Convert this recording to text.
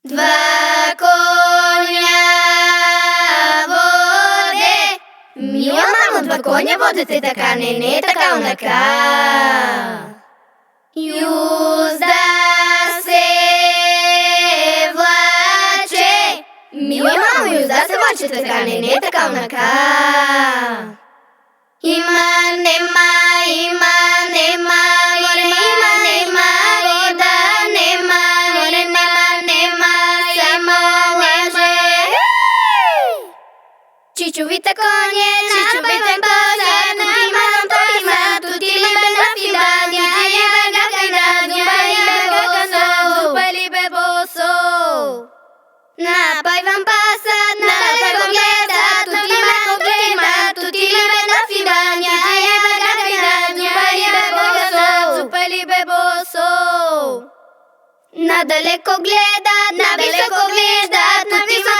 Два коња воде. Мила мамо, два коња водете така, не така онака. Јузда се влаче. Мила мамо, јузда се влаче така, не така онака. Има, нема, море, има, нема, вода, нема, море, нема, само лаже. Чичовите коње, чичовите позад, тут има на фибања, зупали бе босо. Напајвам пасат, налеко гледа, тут има на фибања, зупали бе босо. Надалеко гледа, нависоко гледа, тут има